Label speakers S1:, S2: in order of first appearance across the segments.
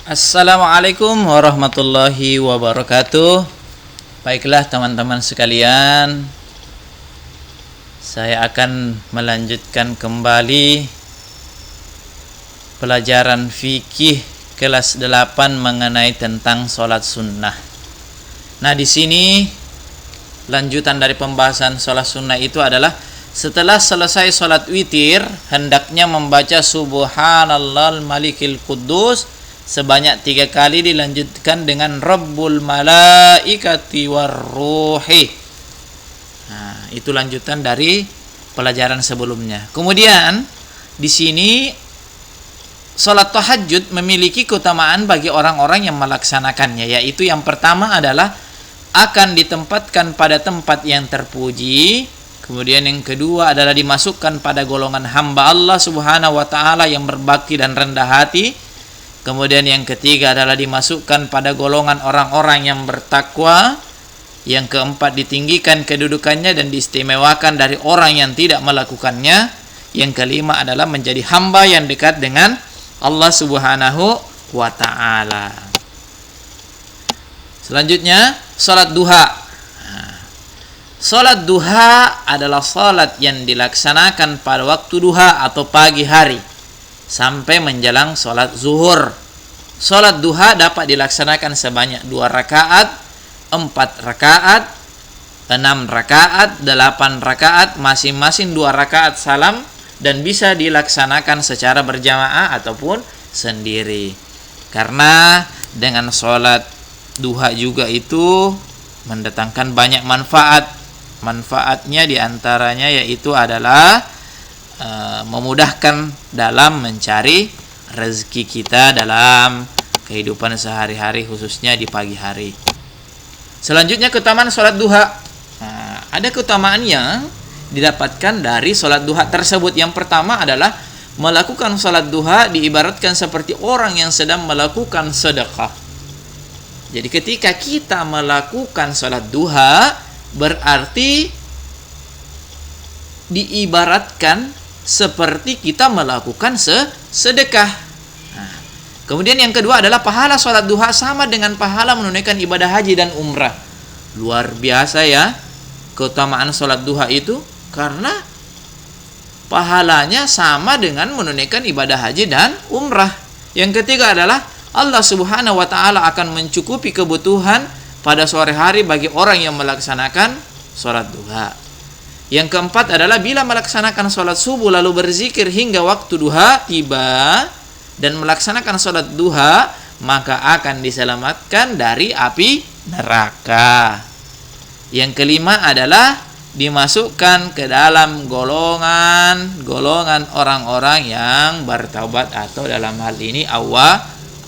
S1: Assalamualaikum warahmatullahi wabarakatuh. Baiklah teman-teman sekalian, saya akan melanjutkan kembali pelajaran fikih kelas 8 mengenai tentang sholat sunnah. Nah, di sini lanjutan dari pembahasan sholat sunnah itu adalah setelah selesai sholat witir, hendaknya membaca Subhanallahal Malikil Quddus sebanyak 3 kali, dilanjutkan dengan Rabbul Malaikati Warruhi. Nah, itu lanjutan dari pelajaran sebelumnya. Kemudian di sini salat tahajud memiliki keutamaan bagi orang-orang yang melaksanakannya, yaitu yang pertama adalah akan ditempatkan pada tempat yang terpuji. Kemudian yang kedua adalah dimasukkan pada golongan hamba Allah Subhanahu wa taala yang berbakti dan rendah hati. Kemudian yang ketiga adalah dimasukkan pada golongan orang-orang yang bertakwa. Yang keempat, ditinggikan kedudukannya dan diistimewakan dari orang yang tidak melakukannya. Yang kelima adalah menjadi hamba yang dekat dengan Allah Subhanahu wa ta'ala. Selanjutnya, salat duha. Salat duha adalah salat yang dilaksanakan pada waktu duha atau pagi hari sampai menjelang salat zuhur. Salat duha dapat dilaksanakan sebanyak 2 rakaat, 4 rakaat, 6 rakaat, 8 rakaat, masing-masing 2 rakaat salam, dan bisa dilaksanakan secara berjamaah ataupun sendiri. Karena dengan salat duha juga itu mendatangkan banyak manfaat. Manfaatnya diantaranya yaitu adalah memudahkan dalam mencari rezeki kita dalam kehidupan sehari-hari, khususnya di pagi hari. Selanjutnya, keutamaan salat duha. Nah, ada keutamaan yang didapatkan dari salat duha tersebut. Yang pertama adalah melakukan salat duha diibaratkan seperti orang yang sedang melakukan sedekah. Jadi ketika kita melakukan salat duha, berarti diibaratkan seperti kita melakukan sedekah. Nah, kemudian yang kedua adalah pahala salat duha sama dengan pahala menunaikan ibadah haji dan umrah. Luar biasa ya keutamaan salat duha itu, karena pahalanya sama dengan menunaikan ibadah haji dan umrah. Yang ketiga adalah Allah Subhanahu wa taala akan mencukupi kebutuhan pada sore hari bagi orang yang melaksanakan salat duha. Yang keempat adalah bila melaksanakan salat subuh lalu berzikir hingga waktu duha tiba dan melaksanakan salat duha, maka akan diselamatkan dari api neraka. Yang kelima adalah dimasukkan ke dalam golongan orang-orang yang bertaubat, atau dalam hal ini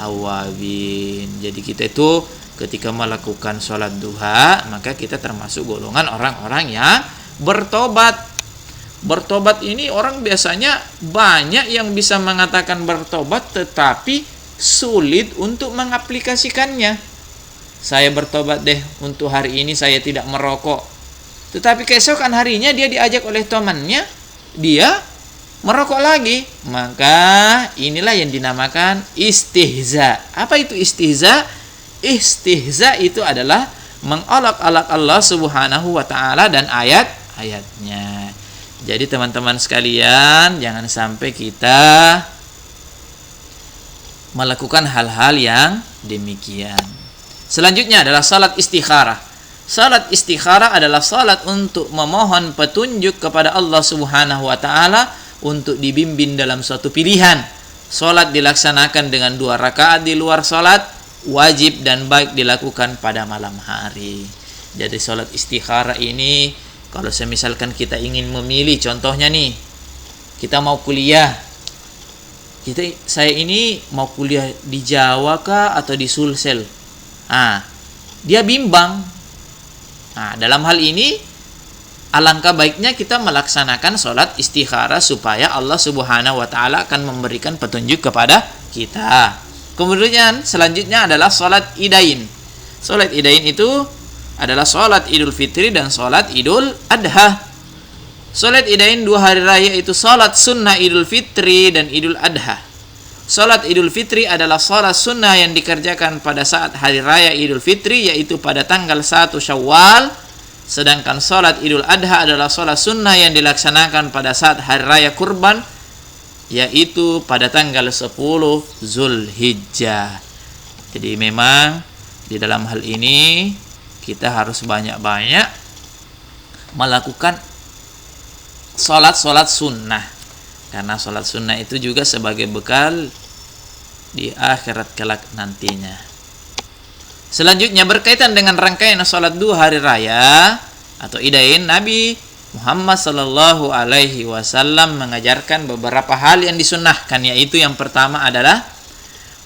S1: awabin. Jadi kita itu ketika melakukan salat duha, maka kita termasuk golongan orang-orang yang bertobat. Bertobat ini orang biasanya banyak yang bisa mengatakan bertobat, tetapi sulit untuk mengaplikasikannya. Saya bertobat deh, untuk hari ini saya tidak merokok. Tetapi keesokan harinya dia diajak oleh temannya, dia merokok lagi. Maka inilah yang dinamakan istihza. Apa itu istihza? Istihza itu adalah mengolok-olok Allah Subhanahu wa ta'ala dan ayat-ayatnya. Jadi teman-teman sekalian, jangan sampai kita melakukan hal-hal yang demikian. Selanjutnya adalah salat istikharah. Salat istikharah adalah salat untuk memohon petunjuk kepada Allah Subhanahu wa ta'ala untuk dibimbing dalam suatu pilihan. Salat dilaksanakan dengan 2 rakaat di luar salat, wajib dan baik dilakukan pada malam hari. Jadi salat istikharah ini, kalau misalkan kita ingin memilih, contohnya nih, kita mau kuliah. Saya ini mau kuliah di Jawa kah atau di Sulsel? Dia bimbang. Dalam hal ini alangkah baiknya kita melaksanakan salat istikharah supaya Allah Subhanahu wa taala akan memberikan petunjuk kepada kita. Kemudian selanjutnya adalah salat idain. Salat idain itu adalah salat Idul Fitri dan salat Idul Adha. Salat idain 2 hari raya itu salat sunnah Idul Fitri dan Idul Adha. Salat Idul Fitri adalah salat sunnah yang dikerjakan pada saat hari raya Idul Fitri, yaitu pada tanggal 1 Syawal. Sedangkan salat Idul Adha adalah salat sunnah yang dilaksanakan pada saat hari raya kurban, yaitu pada tanggal 10 Zulhijjah. Jadi memang di dalam hal ini kita harus banyak-banyak melakukan salat-salat sunnah. Karena sholat sunnah itu juga sebagai bekal di akhirat kelak nantinya. Selanjutnya berkaitan dengan rangkaian sholat duha hari raya atau idain, Nabi Muhammad sallallahu alaihi wasallam mengajarkan beberapa hal yang disunnahkan, yaitu yang pertama adalah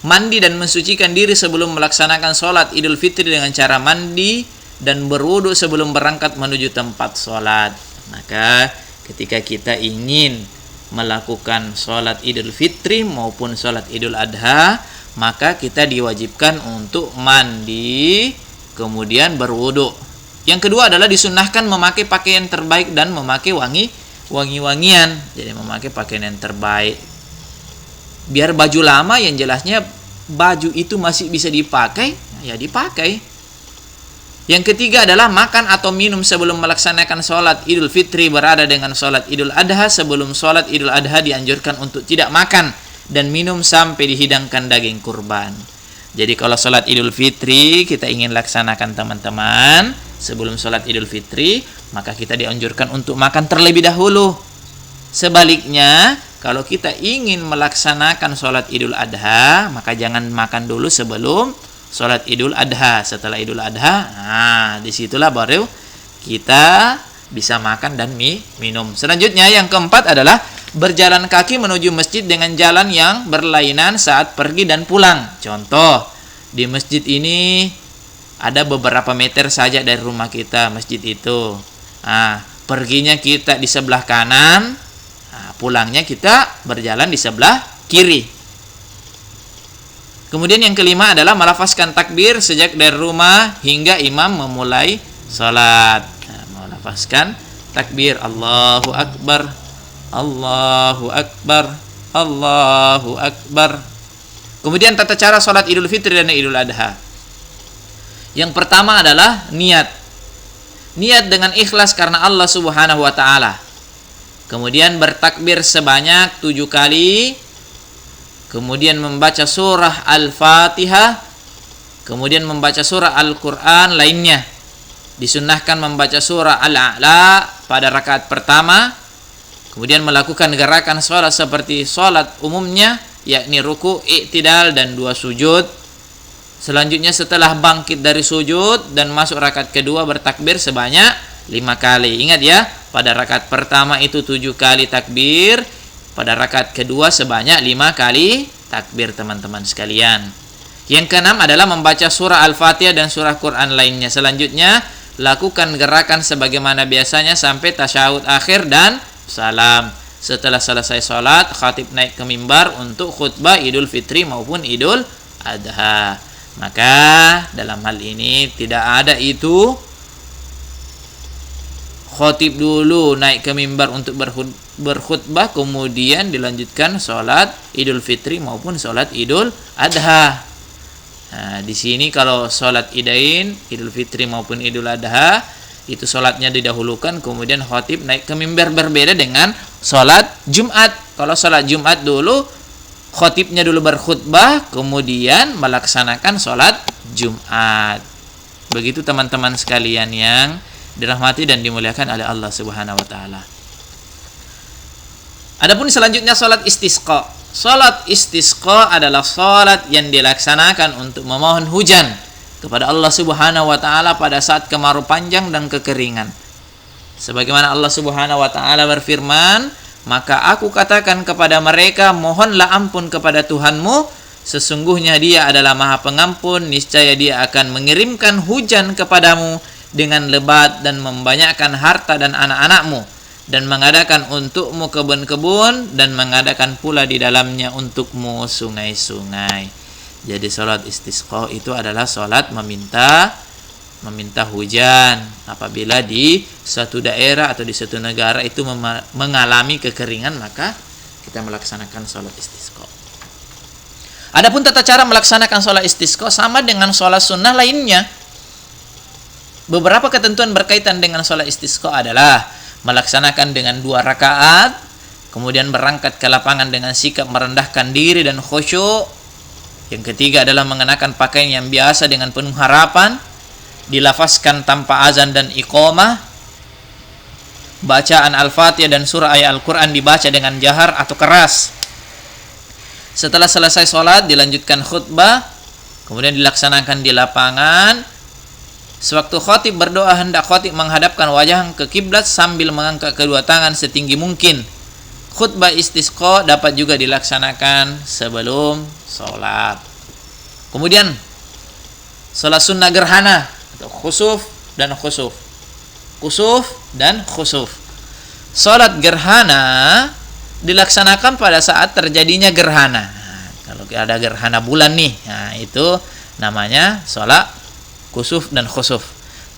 S1: mandi dan mensucikan diri sebelum melaksanakan sholat Idul Fitri dengan cara mandi dan berwudu sebelum berangkat menuju tempat sholat. Maka ketika kita ingin melakukan sholat Idul Fitri maupun sholat Idul Adha, maka kita diwajibkan untuk mandi kemudian berwudu. Yang kedua adalah disunnahkan memakai pakaian terbaik dan memakai wangi-wangian. Jadi memakai pakaian yang terbaik. Biar baju lama, yang jelasnya baju itu masih bisa dipakai, ya dipakai. Yang ketiga adalah makan atau minum sebelum melaksanakan sholat Idul Fitri berada dengan sholat Idul Adha. Sebelum sholat Idul Adha dianjurkan untuk tidak makan dan minum sampai dihidangkan daging kurban. Jadi kalau sholat Idul Fitri kita ingin laksanakan teman-teman, sebelum sholat Idul Fitri maka kita dianjurkan untuk makan terlebih dahulu. Sebaliknya, kalau kita ingin melaksanakan sholat Idul Adha, maka jangan makan dulu sebelum sholat Idul Adha. Setelah Idul Adha, disitulah baru kita bisa makan dan minum. Selanjutnya yang keempat adalah berjalan kaki menuju masjid dengan jalan yang berlainan saat pergi dan pulang. Contoh, di masjid ini ada beberapa meter saja dari rumah kita masjid itu. Perginya kita di sebelah kanan, pulangnya kita berjalan di sebelah kiri. Kemudian yang kelima adalah melafazkan takbir sejak dari rumah hingga imam memulai salat. Melafazkan takbir Allahu Akbar, Allahu Akbar, Allahu Akbar. Kemudian tata cara salat Idul Fitri dan Idul Adha. Yang pertama adalah niat. Niat dengan ikhlas karena Allah Subhanahu wa taala. Kemudian bertakbir sebanyak 7 kali. Kemudian membaca surah Al-Fatihah, kemudian membaca surah Al-Quran lainnya. Disunnahkan membaca surah Al-A'la pada rakaat pertama, kemudian melakukan gerakan sholat seperti sholat umumnya, yakni ruku, i'tidal, dan 2 sujud. Selanjutnya setelah bangkit dari sujud dan masuk rakaat kedua bertakbir sebanyak 5 kali. Ingat ya, pada rakaat pertama itu 7 kali takbir, pada rakaat kedua sebanyak 5 kali takbir teman-teman sekalian. Yang keenam adalah membaca surah Al-Fatihah dan surah Quran lainnya. Selanjutnya lakukan gerakan sebagaimana biasanya sampai tasyahud akhir dan salam. Setelah selesai sholat, khatib naik ke mimbar untuk khutbah Idul Fitri maupun Idul Adha. Maka dalam hal ini tidak ada itu khatib dulu naik ke mimbar untuk berkhutbah kemudian dilanjutkan sholat Idul Fitri maupun sholat Idul Adha. Di sini kalau sholat idain Idul Fitri maupun Idul Adha itu sholatnya didahulukan, kemudian khatib naik ke mimbar. Berbeda dengan sholat Jumat. Kalau sholat Jumat dulu khatibnya dulu berkhutbah kemudian melaksanakan sholat Jumat. Begitu teman-teman sekalian yang dirahmati dan dimuliakan oleh Allah Subhanahu wa taala. Adapun selanjutnya salat istisqa. Salat istisqa adalah salat yang dilaksanakan untuk memohon hujan kepada Allah Subhanahu wa taala pada saat kemarau panjang dan kekeringan. Sebagaimana Allah Subhanahu wa taala berfirman, "Maka aku katakan kepada mereka, mohonlah ampun kepada Tuhanmu, sesungguhnya Dia adalah Maha Pengampun, niscaya Dia akan mengirimkan hujan kepadamu dengan lebat dan membanyakkan harta dan anak-anakmu, dan mengadakan untukmu kebun-kebun, dan mengadakan pula di dalamnya untukmu sungai-sungai." Jadi salat istisqa itu adalah salat meminta hujan apabila di suatu daerah atau di suatu negara itu mengalami kekeringan, maka kita melaksanakan salat istisqa. Adapun tata cara melaksanakan sholat istisqa sama dengan sholat sunnah lainnya. Beberapa ketentuan berkaitan dengan sholat istisqa adalah melaksanakan dengan 2 rakaat, kemudian berangkat ke lapangan dengan sikap merendahkan diri dan khusyuk. Yang ketiga adalah mengenakan pakaian yang biasa dengan penuh harapan, dilafazkan tanpa azan dan iqamah, bacaan Al-Fatihah dan surah ayat Al-Quran dibaca dengan jahar atau keras. Setelah selesai sholat dilanjutkan khutbah, kemudian dilaksanakan di lapangan. Sewaktu khatib berdoa, hendak khatib menghadapkan wajah ke kiblat sambil mengangkat kedua tangan setinggi mungkin. Khutbah istisqa dapat juga dilaksanakan sebelum sholat. Kemudian sholat sunnah gerhana atau khusuf dan khusuf. Khusuf dan khusuf. Sholat gerhana dilaksanakan pada saat terjadinya gerhana. Nah, kalau ada gerhana bulan nih, nah itu namanya sholat khusuf dan khusuf.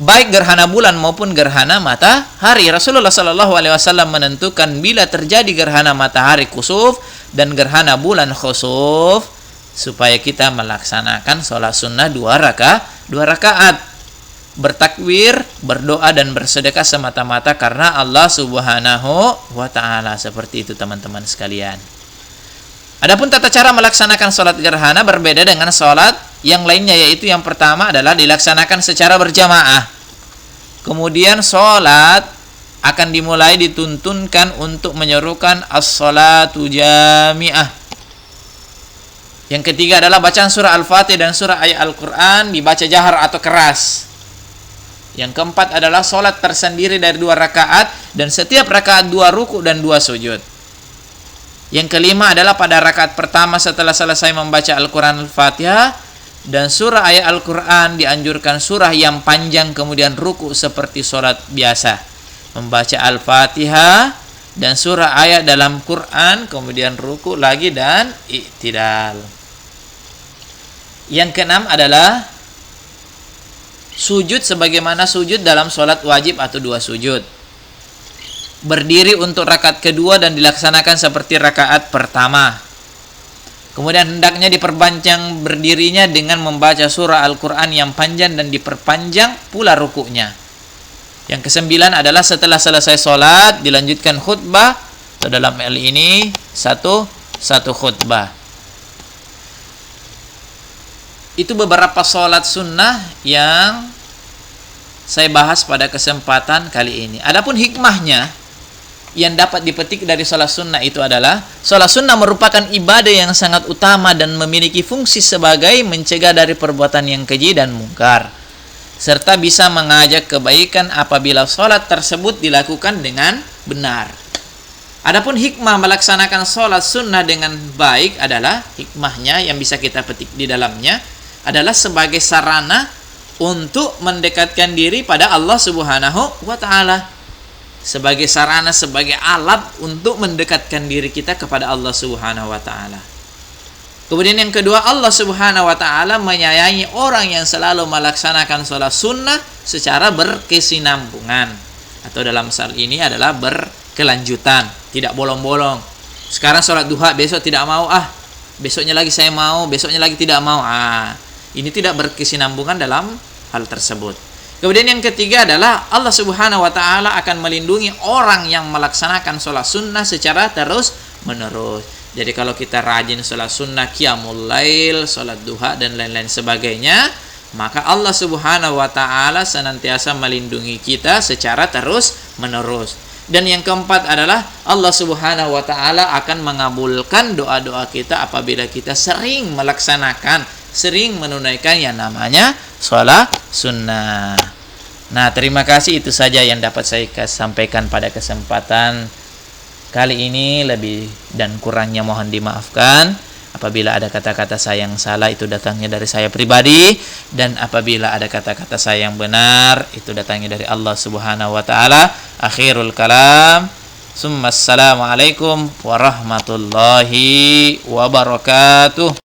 S1: Baik gerhana bulan maupun gerhana matahari. Rasulullah SAW menentukan bila terjadi gerhana matahari khusuf dan gerhana bulan khusuf supaya kita melaksanakan sholat sunnah 2 rakaat. Bertakbir, berdoa dan bersedekah semata-mata karena Allah Subhanahu wa ta'ala. Seperti itu teman-teman sekalian. Adapun tata cara melaksanakan sholat gerhana berbeda dengan sholat yang lainnya, yaitu yang pertama adalah dilaksanakan secara berjamaah. Kemudian sholat akan dimulai dituntunkan untuk menyerukan as-sholatu jami'ah. Yang ketiga adalah bacaan surah Al-Fatihah dan surah ayat Al-Quran dibaca jahar atau keras. Yang keempat adalah sholat tersendiri dari 2 rakaat dan setiap rakaat 2 ruku dan 2 sujud. Yang kelima adalah pada rakaat pertama setelah selesai membaca Al-Quran Al-Fatihah dan surah ayat Al-Quran dianjurkan surah yang panjang kemudian ruku seperti sholat biasa. Membaca Al-Fatihah dan surah ayat dalam Quran kemudian ruku lagi dan i'tidal. Yang keenam adalah sujud sebagaimana sujud dalam sholat wajib atau 2 sujud. Berdiri untuk rakaat kedua dan dilaksanakan seperti rakaat pertama. Kemudian hendaknya diperpanjang berdirinya dengan membaca surah Al-Quran yang panjang dan diperpanjang pula rukuknya. Yang kesembilan adalah setelah selesai sholat dilanjutkan khutbah, atau dalam hal ini satu khutbah. Itu beberapa sholat sunnah yang saya bahas pada kesempatan kali ini. Adapun hikmahnya yang dapat dipetik dari sholat sunnah itu adalah sholat sunnah merupakan ibadah yang sangat utama dan memiliki fungsi sebagai mencegah dari perbuatan yang keji dan mungkar, serta bisa mengajak kebaikan apabila sholat tersebut dilakukan dengan benar. Adapun hikmah melaksanakan sholat sunnah dengan baik adalah hikmahnya yang bisa kita petik di dalamnya adalah sebagai sarana untuk mendekatkan diri pada Allah Subhanahu wa ta'ala. Sebagai sarana, sebagai alat untuk mendekatkan diri kita kepada Allah Subhanahu wa ta'ala. Kemudian yang kedua, Allah Subhanahu wa ta'ala menyayangi orang yang selalu melaksanakan sholat sunnah secara berkesinambungan. Atau dalam hal ini adalah berkelanjutan, tidak bolong-bolong. Sekarang sholat duha, besok tidak mau, besoknya lagi saya mau, besoknya lagi tidak mau. Ini tidak berkesinambungan dalam hal tersebut. Kemudian yang ketiga adalah Allah Subhanahu wa ta'ala akan melindungi orang yang melaksanakan sholat sunnah secara terus menerus. Jadi kalau kita rajin sholat sunnah, qiyamul lail, sholat duha dan lain-lain sebagainya, maka Allah Subhanahu wa ta'ala senantiasa melindungi kita secara terus menerus. Dan yang keempat adalah Allah Subhanahu wa ta'ala akan mengabulkan doa-doa kita apabila kita sering melaksanakan, sering menunaikan yang namanya sholat sunnah. Nah, terima kasih, itu saja yang dapat saya sampaikan pada kesempatan kali ini. Lebih dan kurangnya mohon dimaafkan. Apabila ada kata-kata saya yang salah, itu datangnya dari saya pribadi, dan apabila ada kata-kata saya yang benar, itu datangnya dari Allah Subhanahu wa ta'ala. Akhirul kalam, assalamualaikum warahmatullahi wabarakatuh.